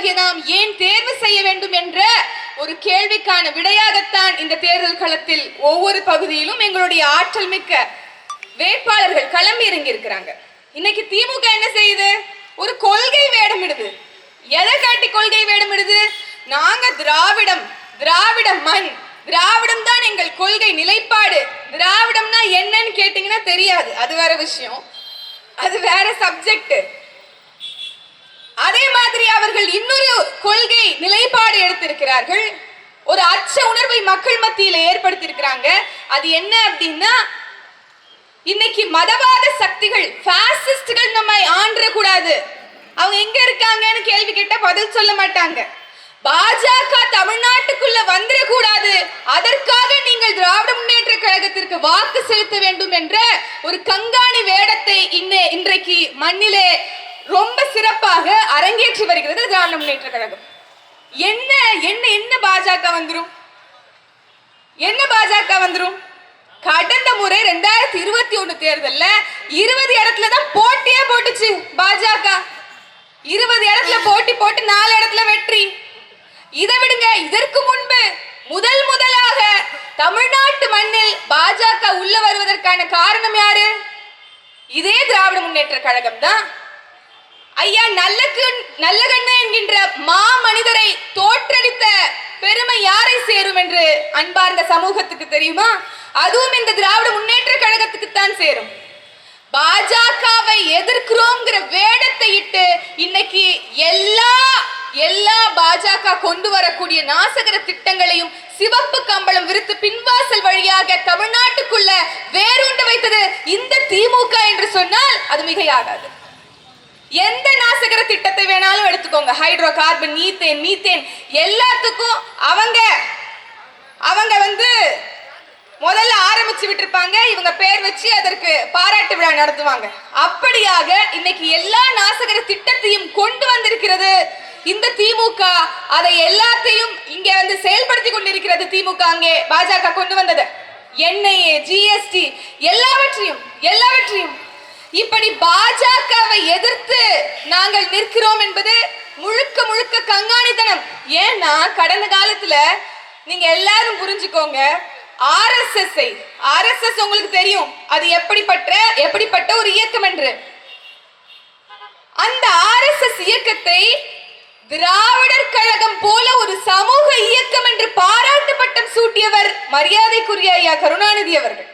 மக்களாகிய நாம் ஏன் தேர்வு செய்ய வேண்டும் என்ற ஒரு கேள்விக்கான விடையாகத்தான் இந்த தேர்தல் களத்தில் ஒவ்வொரு பகுதியிலும் எங்களுடைய ஆற்றல் மிக்க வேட்பாளர்கள் களம் இறங்கி இருக்கிறாங்க. இன்னைக்கு திமுக என்ன செய்யுது? ஒரு கொள்கை வேடமிடுது. எதை காட்டி கொள்கை வேடமிடுது? நாங்க திராவிடம், திராவிட மண், திராவிடம் தான் எங்கள் கொள்கை நிலைப்பாடு. திராவிடம்னா என்னன்னு கேட்டீங்கன்னா தெரியாது, அது வேற விஷயம், அது வேற சப்ஜெக்ட். அதே மாதிரி அவர்கள் இன்னொரு கொள்கை நிலைப்பாடு எடுத்திருக்கிறார்கள். ஒரு அச்ச உணர்வை மக்கள் மத்தியில ஏற்படுத்தி இருக்கிறாங்க. அது என்ன அப்படின்னா, இன்னைக்கு மதவாத சக்திகள், பாசிஸ்டுகள் நம்மை ஆண்ட கூடாது. அவங்க எங்க இருக்காங்கன்னு கேள்வி கேட்டா பதில் சொல்ல மாட்டாங்க. பாஜக தமிழ்நாட்டுக்குள்ள வந்துடக்கூடாது, அதற்காக நீங்கள் திராவிட முன்னேற்ற கழகத்திற்கு வாக்கு செலுத்த வேண்டும் என்ற ஒரு கங்காணி வேடத்தை இன்றைக்கு மண்ணிலே ரொம்ப சிறப்பாக அரங்கேற்றி வருகிறது திராவிட முன்னேற்ற கழகம். என்ன என்ன என்ன பாஜக வந்துரும்? என்ன பாஜக வந்துரும்? கடந்த முறை 2021 தேர்தல்ல 20 இடத்துல தான் போட்டியே போட்டுச்சு பாஜக. 20 இடத்துல போட்டி போட்டு 4 இடத்துல வெற்றி. இதை விடுங்க, இதற்கு முன்பு முதலாக தமிழ்நாட்டு மண்ணில் பாஜக உள்ள வருவதற்கான காரணம் யாரு? இதே திராவிட முன்னேற்ற கழகம் தான். ஐயா நல்லகண்ணு என்கின்ற மா மனிதரை தோற்றளித்த பெருமை யாரை சேரும் என்று அன்பார்ந்த சமூகத்துக்கு தெரியுமா? அதுவும் இந்த திராவிட முன்னேற்ற கழகத்துக்கு தான் சேரும். பாஜகவை எதிர்க்கிறோம்ங்கிற வேடத்தை இட்டு இன்னைக்கு எல்லா பாஜக கொண்டு வரக்கூடிய நாசகர திட்டங்களையும் சிவப்பு கம்பளம் விரித்து பின்வாசல் வழியாக தமிழ்நாட்டுக்குள்ள வேரூண்டு வைத்தது இந்த திமுக என்று சொன்னால் அது மிகையாகாது. எந்த நாசகர திட்டத்தை வேணாலும் எடுத்துக்கோங்க, ஹைட்ரோ கார்பன், மீத்தேன் எல்லாத்துக்கும் அவங்க முதல்ல ஆரம்பிச்சு விட்டுருப்பாங்க. இவங்க பேர் வச்சு அதற்கு பாராட்டு விழா நடத்துவாங்க. அப்படியாக இன்னைக்கு எல்லா நாசகர திட்டத்தையும் கொண்டு வந்திருக்கிறது இந்த திமுக. அதை எல்லாத்தையும் இங்க செயல்படுத்தி கொண்டிருக்கிறது திமுக. அங்கே பாஜக கொண்டு வந்தது என்ஐஏ, ஜிஎஸ்டி எல்லாவற்றையும் இப்படி பாஜகவை எதிர்த்து நாங்கள் நிற்கிறோம் என்பது முழுக்க கங்காணித்தனம். ஏன்னா கடந்த காலத்துல நீங்க எல்லாரும் புரிஞ்சுக்கோங்க, RSS உங்களுக்கு தெரியும் அது எப்படிப்பட்ட ஒரு இயக்கம் என்று. அந்த RSS இயக்கத்தை திராவிடர் கழகம் போல ஒரு சமூக இயக்கம் என்று பாராட்டு பட்டம் சூட்டியவர் மரியாதைக்குரிய ஐயா கருணாநிதி அவர்கள்.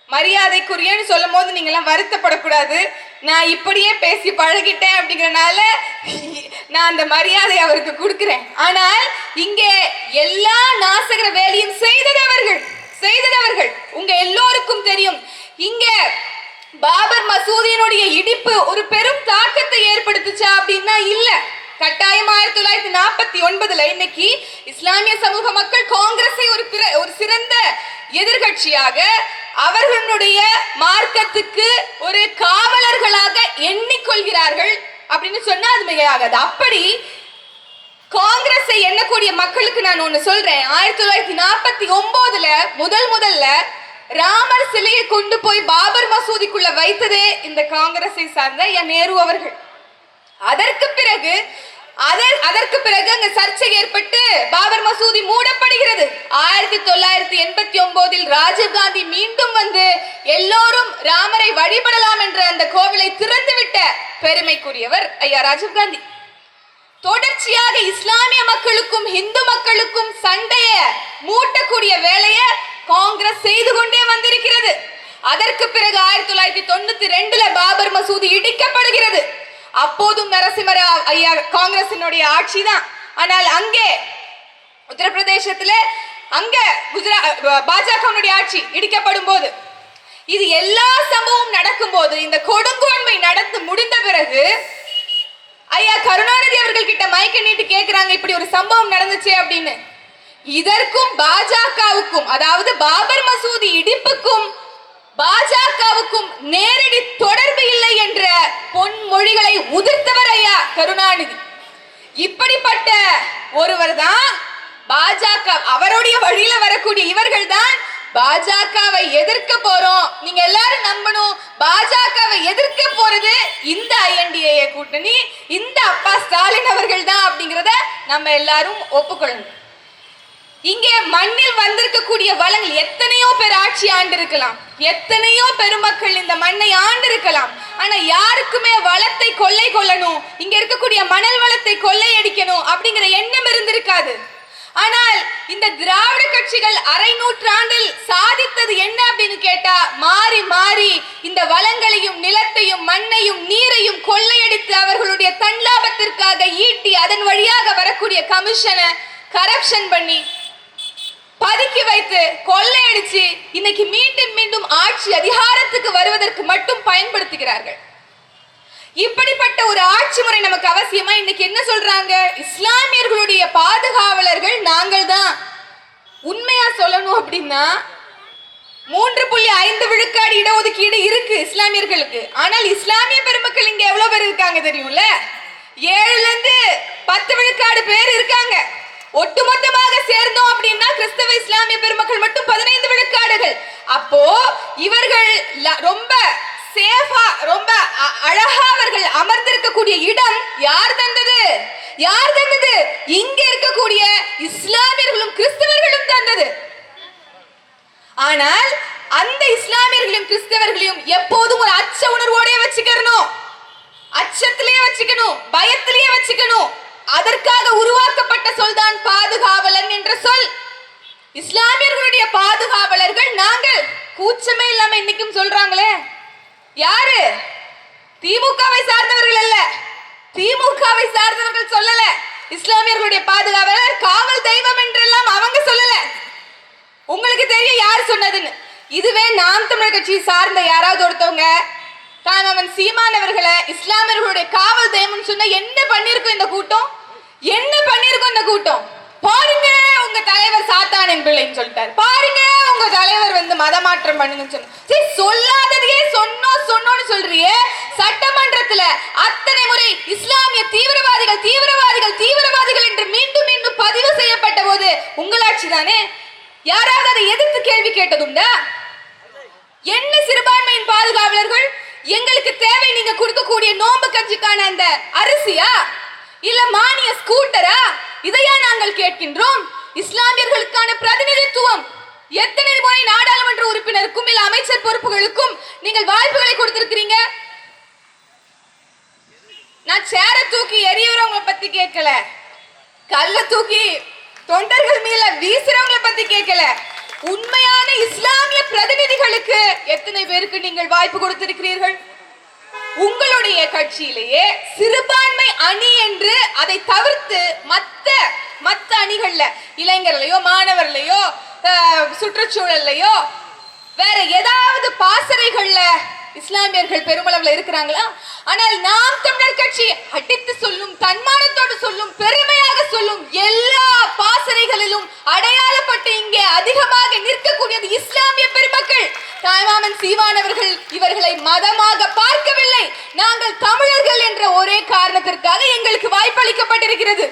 மரியாதைக்குரியன்னு சொல்லும் போது நீங்க எல்லாம் வருத்தப்படக்கூடாது. நான் இப்படியே பேசி பழகிட்டேன் அப்படிங்கறனால நான் அந்த மரியாதை அவருக்கு கொடுக்கிறேன். ஆனால் இங்கே எல்லா நாசகர வேலையும் செய்ததவர்கள் உங்க எல்லோருக்கும் தெரியும். இங்க பாபர் மசூதியினுடைய இடிப்பு ஒரு பெரும் தாக்கத்தை ஏற்படுத்துச்சா அப்படின்னா இல்ல. கட்டாயம் 1949 இன்னைக்கு இஸ்லாமிய சமூக மக்கள் காங்கிரஸை ஒரு சிறந்த எதிர்கட்சியாக, அவர்களுடைய மார்க்கத்துக்கு ஒரு காவலர்களாக எண்ணிக்கொள்கிறார்கள் அப்படின்னு சொன்னா அது மிகையாகாது. அப்படி காங்கிரஸை எண்ணக்கூடிய மக்களுக்கு நான் ஒண்ணு சொல்றேன். 1949 முதல்ல ராமர் சிலையை கொண்டு போய் பாபர் மசூதிக்குள்ள வைத்ததே இந்த காங்கிரஸை சார்ந்த நேரு அவர்கள். அதற்கு பிறகு அங்க சர்ச்சை ஏற்பட்டு பாபர் மசூதி மூடப்படுகிறது. 1989 ராஜீவ்காந்தி மீண்டும் எல்லோரும் ராமரை வழிபடலாம் என்ற அந்த கோவிலை திறந்துவிட்ட பெருமைக்குரியவர் ஐயா ராஜீவ்காந்தி. தொடர்ச்சியாக இஸ்லாமிய மக்களுக்கும் இந்து மக்களுக்கும் சண்டைய மூட்டக்கூடிய வேலையை காங்கிரஸ் செய்து கொண்டே வந்திருக்கிறது. அதற்கு பிறகு 1992 பாபர் மசூதி இடிக்கப்படுகிறது. அப்போதும் நரசிம்மராவ் ஐயா காங்கிரசினுடைய ஆட்சி தான். ஆனால் அங்கே உத்தரப்பிரதேசத்துல பாஜகவுடைய ஆட்சி இடிக்கப்படும் போது, இது எல்லா சம்பவம் நடக்கும் போது, இந்த கொடுங்கோன்மை நடந்து முடிந்த பிறகு ஐயா கருணாநிதி அவர்கள் கிட்ட மைக்க நீட்டு கேட்கிறாங்க, இப்படி ஒரு சம்பவம் நடந்துச்சு அப்படின்னு. இதற்கும் பாஜகவுக்கும், அதாவது பாபர் மசூதி இடிப்புக்கும் பாஜகவுக்கும் நேரடி தொடர்பு இல்லை என்ற பொன்மொழிகளை உதிர்த்தவர் ஐயா கருணாநிதி. இப்படிப்பட்ட ஒருவர் தான் பாஜக, அவருடைய வழியில வரக்கூடிய இவர்கள் தான் பாஜகவை எதிர்க்க போறோம். நீங்க எல்லாரும் நம்பணும், பாஜகவை எதிர்க்க போறது இந்த INDA கூட்டணி, இந்த அப்பா ஸ்டாலின் அவர்கள் தான் அப்படிங்கறத நம்ம எல்லாரும் ஒப்புக்கொள்ளணும். இங்கே மண்ணில் வந்திருக்கக்கூடிய வளங்கள் எத்தனையோ பேர் ஆட்சி ஆண்டு இருக்கலாம், எத்தனையோ பெருமக்கள் இந்த மண்ணை ஆண்டு இருக்கலாம். ஆனா யாருக்குமே வளத்தை கொள்ளை கொள்ளணும், இங்க இருக்கக்கூடிய மணல் வளத்தை கொள்ளையடிக்கணும் அப்படிங்கிற எண்ணம் இருந்திருக்காது. ஆனால் இந்த திராவிட கட்சிகள் அரை நூற்றாண்டில் சாதித்தது என்ன அப்படின்னு கேட்டா, மாறி மாறி இந்த வளங்களையும் நிலத்தையும் மண்ணையும் நீரையும் கொள்ளையடித்து அவர்களுடைய தன்லாபத்திற்காக ஈட்டி அதன் வழியாக வரக்கூடிய கமிஷனை கரப்ஷன் பண்ணி பதுக்கி வைத்து கொள்ளையடிச்சு இன்னைக்கு மீண்டும் மீண்டும் ஆட்சி அதிகாரத்துக்கு வருவதற்கு மட்டும் பயன்படுத்துகிறார்கள். இப்படிப்பட்ட ஒரு ஆட்சி முறை நமக்கு அவசியமா? இன்னைக்கு என்ன சொல்றாங்க, இஸ்லாமியர்களுடைய பாதுகாவலர்கள் நாங்கள் தான். உண்மையா சொல்லணும் அப்படின்னா 3.5 விழுக்காடு இடஒதுக்கீடு இருக்கு இஸ்லாமியர்களுக்கு. ஆனால் இஸ்லாமிய பெருமக்கள் இங்க எவ்வளவு பேர் இருக்காங்க தெரியும்ல? 7ல இருந்து 10 விழுக்காடு பேர் இருக்காங்க. ஒட்டுமொத்தமாக சேர்ந்தோம் அப்படின்னா கிறிஸ்தவ இஸ்லாமிய பெருமக்கள் மட்டும் 15 விழுக்காடுகள். அப்போ இவர்கள் ரொம்ப சேஃபா, ரொம்ப அழகா அவர்கள் அமர்ந்திருக்கக்கூடிய இடம் யார் தந்தது? யார் தந்தது? இங்க இருக்கக்கூடிய இஸ்லாமியர்களும் கிறிஸ்தவர்களும் தந்தது. ஆனால் அந்த இஸ்லாமியர்களையும் கிறிஸ்தவர்களையும் எப்போதும் ஒரு அச்ச உணர்வோடே வச்சுக்கணும், அச்சத்திலேயே வச்சுக்கணும், பயத்திலேயே வச்சுக்கணும். அதற்காக உருவாக்கப்பட்ட சொல்தான் பாதுகாவலன் என்ற சொல். இஸ்லாமியர்களுடைய பாதுகாவலர்கள் நாங்கள். கூச்சமே இல்லாம இன்னைக்கும் சொல்றாங்களே. யாரு? திமுகவை சார்ந்தவர்கள் அல்ல, திமுகவை சார்ந்தவர்கள் சொல்லல. இஸ்லாமியர்களுடைய பாதுகாவலர் காவல் தெய்வம் என்றெல்லாம் அவங்க சொல்லல. உங்களுக்கு தெரியும் யார் சொன்னதுன்னு. இதுவே நாம் தமிழர் கட்சி சார்ந்த யாராவது ஒருத்தவங்க அவன் சீமானவர்களை இஸ்லாமியர்களுடைய காவல் தெய்வம் சொன்ன என்ன பண்ணிருக்கும் இந்த கூட்டம்? என்ன பண்ணிருக்கும் இந்த கூட்டம்? பாருங்க உங்க தலைவர் சாத்தானின் பிள்ளைன்னு சொல்லிட்டாரு, பாருங்க உங்க தலைவர் வந்து மதமாற்றம் பண்ணுங்கன்னு சொன்ன. சொல்லாததையே சொன்னோன்னு சொல்றியே. சட்டமன்றத்துல அத்தனை முறை இஸ்லாமிய தீவிரவாதிகள் தீவிரவாதிகள் தீவிரவாதிகள் என்று மீண்டும் மீண்டும் பதிவு செய்யப்பட்ட போது உங்களாட்சி தானே. யாராவது அதை எதிர்த்து கேள்வி கேட்டதுண்டா? என்ன சிறுபான்மையின் பாதுகாவலர்கள்? எங்களுக்கு தேவை நீங்க கொடுக்கக்கூடிய நோம்பு கஞ்சிக்கான அந்த அரிசியா, இல்ல மானிய ஸ்கூட்டரா? இதையா நாங்கள் கேட்கின்றோம். இஸ்லாமியர்களுக்கான பிரதிநிதித்துவம் எத்தனை முறை நாடாளுமன்ற உறுப்பினருக்கும் இல்ல அமைச்சர் பொறுப்புகளுக்கும் நீங்கள் வாய்ப்புகளை கொடுத்திருக்கிறீங்க. நான் சேர தூக்கி எரியறவங்களை பத்தி கேட்கல, கல்ல தூக்கி தொண்டர்கள் மேல வீசுறவங்களை பத்தி கேட்கல. உண்மையான இஸ்லாமிய பிரதிநிதிகளுக்கு எத்தனை பேருக்கு நீங்கள் வாய்ப்பு கொடுத்திருக்கிறீர்கள்? உங்களுடைய கட்சியிலேயே சிறுபான்மை அணி என்று அதை தவிர்த்து மத்த அணிகள்ல இளைஞர்களையோ மாணவர்களையோ சுற்றுச்சூழல்லையோ வேற ஏதாவது பாசறைகள்ல இஸ்லாமியர்கள் பெருமளவுல இருக்கிறாங்களா? ஆனால் நாம் தமிழர் கட்சி அடித்து சொல்லும், தன்மானத்தோடு சொல்லும், பெருமையாக சொல்லும், எல்லா பாசறைகளிலும் அடையாளப்பட்டு இங்கே அதிகமாக நிற்கக்கூடியது இஸ்லாமிய பெருமக்கள். தாய்மாமன் சீமானவர்கள் இவர்களை மதமாக பார்க்கவில்லை. நாங்கள் தமிழர்கள் என்ற ஒரே காரணத்திற்காக எங்களுக்கு வாய்ப்பளிக்கப்பட்டிருக்கிறது.